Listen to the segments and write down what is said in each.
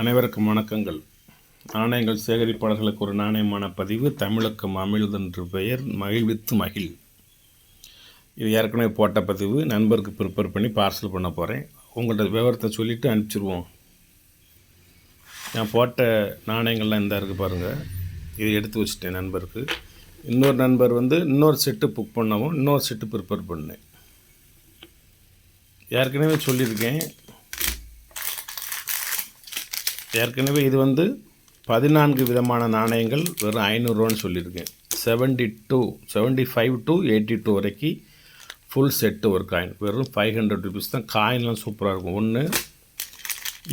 அனைவருக்கும் வணக்கங்கள். நாணயங்கள் சேகரிப்பாளர்களுக்கு ஒரு நாணயமான பதிவு. தமிழுக்கும் அமிழ்தென்று பெயர், மகிழ்வித்து மகிழ். இது ஏற்கனவே போட்ட பதிவு. நண்பருக்கு ப்ரிப்பேர் பண்ணி பார்சல் பண்ண போகிறேன். உங்கள்கிட்ட விவரத்தை சொல்லிவிட்டு அனுப்பிச்சிடுவோம். நான் போட்ட நாணயங்கள்லாம் இந்த இருக்குது பாருங்கள். இதை எடுத்து வச்சுட்டேன் நண்பருக்கு. இன்னொரு நண்பர் இன்னொரு செட்டு புக் பண்ணவும் இன்னொரு செட்டு ப்ரிப்பேர் பண்ணேன். ஏற்கனவே சொல்லியிருக்கேன். இது 14 விதமான நாணயங்கள் வெறும் 500 ரூபான்னு சொல்லியிருக்கேன். 75 to 82 வரைக்கும் ஃபுல் செட்டு ஒரு காயின் வெறும் 500 ருபீஸ் தான். காயின்லாம் சூப்பராக இருக்கும். ஒன்று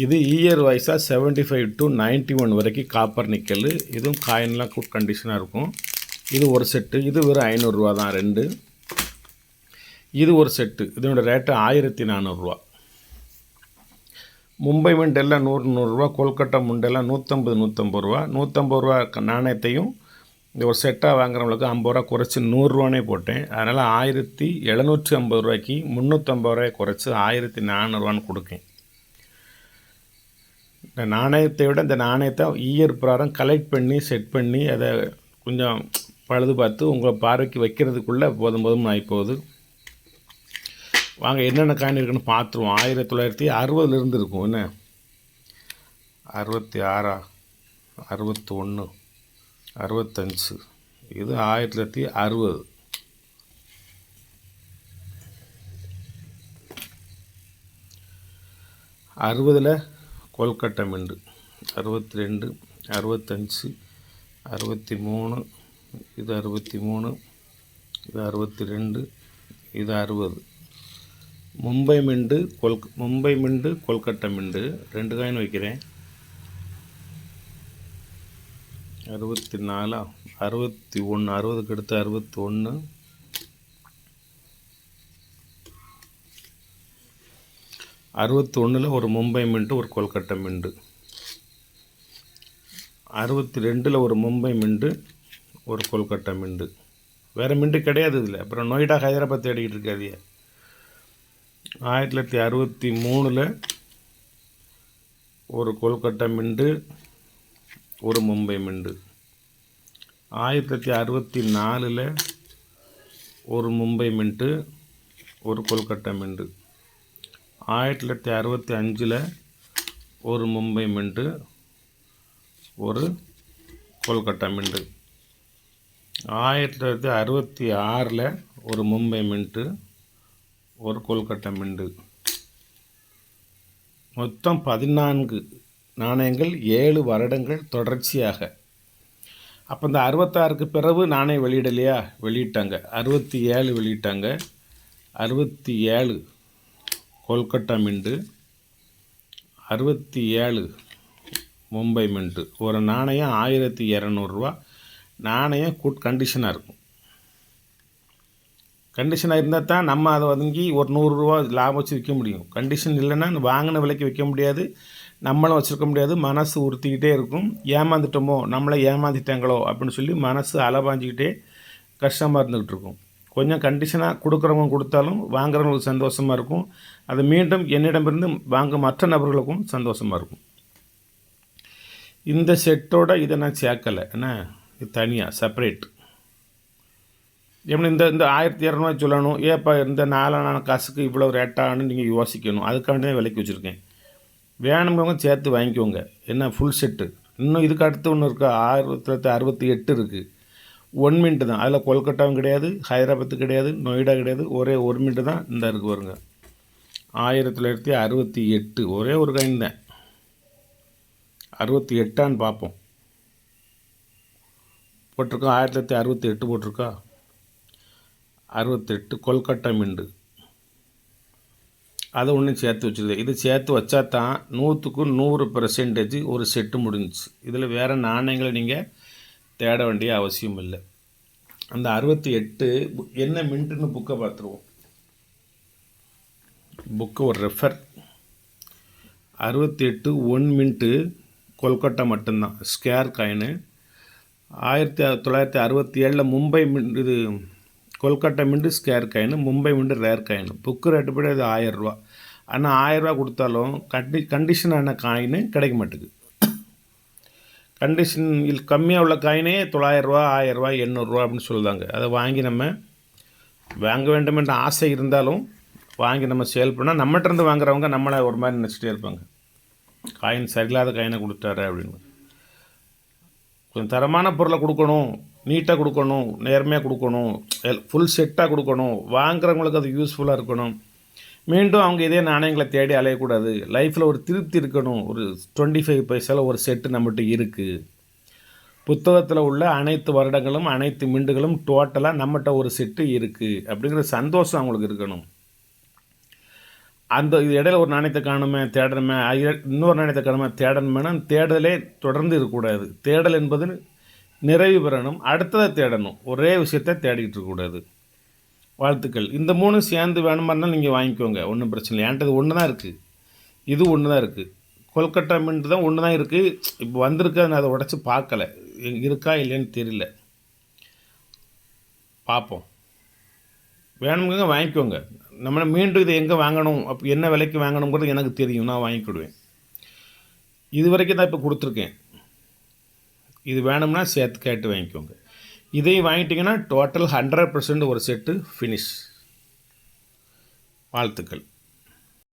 இது இயர் வைஸாக 75 to 91 வரைக்கும் காப்பர் நிக்கல். இதுவும் காயின்லாம் குட் கண்டிஷனாக இருக்கும். இது ஒரு செட்டு. இது வெறும் 500 ரூபா தான். 2 இது ஒரு செட்டு. இதனோட ரேட்டு 1400 ரூபா. மும்பை மிண்ட் எல்லாம் 100 ரூபா. கொல்கட்டா முண்டெல்லாம் 150 ரூபா. 150 ரூபா நாணயத்தையும் இந்த ஒரு செட்டாக வாங்குறவங்களுக்கு 50 ரூபா குறைச்சி 100 ரூபானே போட்டேன். அதனால் 1750 ரூபாய்க்கு 350 ரூபாய் குறைச்சி 1400 ரூபான்னு கொடுக்கேன். இந்த நாணயத்தை விட இந்த நாணயத்தை இயர் பிரகாரம் கலெக்ட் பண்ணி செட் பண்ணி அதை கொஞ்சம் பழுது பார்த்து உங்கள் பார்வைக்கு வைக்கிறதுக்குள்ளே போதும் ஆகிப்போகுது. வாங்க என்னென்ன காயின் இருக்குன்னு பார்த்துருவோம். 1960 இருக்கும். என்ன 66, 61, 65. இது 1960. அறுபதில் கொல்கட்டா மிண்டு 62, 65, 63, இது 63, இது 62, இது 60. மும்பை மிண்டு கொல்கட்டா மிண்டு 2 காயின் வைக்கிறேன். 64, 61, 60க்கு அடுத்து 61, 61ல் ஒரு மும்பை மிண்டு ஒரு கொல்கட்டா மிண்டு, 62ல் ஒரு மும்பை மிண்டு ஒரு கொல்கட்டா மிண்டு. வேறு மிண்டு கிடையாது இதில். அப்புறம் நொய்டா ஹைதராபாத் தேடிக்கிட்டு இருக்காதிய. 1963ல் ஒரு கொல்கட்டா மிண்டு ஒரு மும்பை மிண்டு. 1964ல் ஒரு மும்பை மிண்டு ஒரு கொல்கட்டா மிண்டு. 1965ல் ஒரு மும்பை மிண்டு ஒரு கொல்கட்டா மிண்டு. 1966ல் ஒரு மும்பை மிண்டு ஒரு கொல்கட்டா மிண்டு. மொத்தம் 14 நாணயங்கள் 7 வருடங்கள் தொடர்ச்சியாக. அப்போ இந்த 66க்கு பிறகு நாணயம் வெளியிடலையா? வெளியிட்டாங்க. 67 வெளியிட்டாங்க. 67 கொல்கட்டா மிண்டு, 67 மும்பை மிண்டு. ஒரு நாணயம் 1200 ரூபா. நாணயம் குட் கண்டிஷனாக இருக்கும். கண்டிஷனாக இருந்தால் தான் நம்ம அதை ஒரு 100 ரூபா லாபம் வச்சு விற்க முடியும். கண்டிஷன் இல்லைன்னா வாங்கின விலைக்கு விற்க முடியாது, நம்மளும் வச்சுருக்க முடியாது. மனசு உறுத்திக்கிட்டே இருக்கும். ஏமாந்துட்டோமோ, நம்மளை ஏமாந்துட்டாங்களோ அப்படின்னு சொல்லி மனசு அலபாஞ்சிக்கிட்டே கஷ்டமாக இருந்துக்கிட்டு இருக்கும். கொஞ்சம் கண்டிஷனாக கொடுக்குறவங்க கொடுத்தாலும் வாங்குறவங்களுக்கு சந்தோஷமாக இருக்கும். அது மீண்டும் என்னிடமிருந்து வாங்கும் மற்ற நபர்களுக்கும் சந்தோஷமாக இருக்கும். இந்த செட்டோட இதை நான் சேர்க்கலை. ஏன்னா இது தனியாக செப்பரேட். எப்படி இந்த 1200 சொல்லணும். ஏப்பா இந்த 4 காசுக்கு இவ்வளோ ரேட்டானு நீங்கள் யோசிக்கணும். அதுக்காண்டி தான் விலைக்கு வச்சுருக்கேன். வேணுங்கிறவங்க சேர்த்து வாங்கிக்கோங்க. என்ன ஃபுல் செட்டு. இன்னும் இதுக்கு அடுத்து ஒன்று இருக்குது. 1968 இருக்குது. 1 மின்ட்டு தான். அதில் கொல்கட்டாவும் கிடையாது, ஹைதராபாத்து கிடையாது, நொய்டா கிடையாது. ஒரே 1 மின்ட்டு தான் இந்த இருக்குது வருங்க. 1968 ஒரே ஒரு காயின் தான். 68ஆன்னு பார்ப்போம். போட்டிருக்கோம். 1968 போட்டிருக்கா. 68 கொல்கட்டா மிண்டு. அதை ஒன்றும் சேர்த்து வச்சுருது. இது சேர்த்து வச்சா தான் 100க்கு 100% ஒரு செட்டு முடிஞ்சிச்சு. இதில் வேறு நாணயங்களை நீங்கள் தேட வேண்டிய அவசியம் இல்லை. அந்த 68 என்ன மின்ட்டுன்னு புக்கை பார்த்துருவோம். புக்கு ஒரு ரெஃபர். 68 1 மின்ட்டு கொல்கட்டா மட்டும்தான். Scare coin. 1967 மும்பை மின்ட் இது Kolkata mint scarce coin, Mumbai mint rare coin. Book rate படி அது 1000 ரூபா. ஆனால் 1000 ரூபா கொடுத்தாலும் கண்டிஷனான காயின் கிடைக்க மாட்டேங்குது. கண்டிஷனில் கம்மியாக உள்ள காயினே 900 ரூபா 1000 ரூபா 800 ரூபா அப்படின்னு சொல்லுவாங்க. அதை வாங்கி நம்ம வாங்க வேண்டும் என்ற ஆசை இருந்தாலும் வாங்கி நம்ம சேல் பண்ணால் நம்மகிட்ட இருந்து வாங்குறவங்க நம்மளை ஒரு மாதிரி நினச்சிட்டே இருப்பாங்க, காயின் சரியில்லாத காயினை கொடுத்தாரு அப்படின்னு. கொஞ்சம் தரமான பொருளை கொடுக்கணும், நீட்டாக கொடுக்கணும், நேர்மையாக கொடுக்கணும், ஃபுல் செட்டாக கொடுக்கணும், வாங்குறவங்களுக்கு அது யூஸ்ஃபுல்லாக இருக்கணும். மீண்டும் அவங்க இதே நாணயங்களை தேடி அலையக்கூடாது. லைஃப்பில் ஒரு திருப்தி இருக்கணும். ஒரு 25 பைசாவில் ஒரு செட்டு நம்மகிட்ட இருக்குது. புத்தகத்தில் உள்ள அனைத்து வருடங்களும் அனைத்து மிண்டுகளும் டோட்டலாக நம்மகிட்ட ஒரு செட்டு இருக்குது அப்படிங்கிற சந்தோஷம் அவங்களுக்கு இருக்கணும். அந்த இடையில ஒரு நாணயத்தை காணுமே தேடணுமே, இன்னொரு நாணயத்தை காணுமே தேடணுமேனா தேடலே தொடர்ந்து இருக்கக்கூடாது. தேடல் என்பது நிறைவு பெறணும், அடுத்ததை தேடணும், ஒரே விஷயத்தை தேடிக்கிட்டு இருக்கக்கூடாது. வாழ்த்துக்கள். இந்த 3 சேர்ந்து வேணுமா இருந்தால் நீங்கள் வாங்கிக்கோங்க, ஒன்றும் பிரச்சனை இல்லை. என்கிட்ட இது ஒன்று தான் இருக்குது, இது ஒன்று தான் இருக்குது. கொல்கட்டா மின்ட் தான் ஒன்று தான் இருக்குது. இப்போ வந்திருக்கு, நான் அதை உடச்சி பார்க்கல, இருக்கா இல்லைன்னு தெரியல, பார்ப்போம். வேணுங்க வாங்கிக்கோங்க. நம்மளை மீண்டும் இதை எங்கே வாங்கணும், அப்போ என்ன விலைக்கு வாங்கணுங்கிறது எனக்கு தெரியும், நான் வாங்கிக்கிடுவேன். இது வரைக்கும் தான் இப்போ கொடுத்துருக்கேன். இது வேணும்னா சேர்த்து கேட்டு வாங்கிக்கோங்க. இதையும் வாங்கிட்டிங்கன்னா டோட்டல் 100% ஒரு செட்டு ஃபினிஷ். வாழ்த்துக்கள்.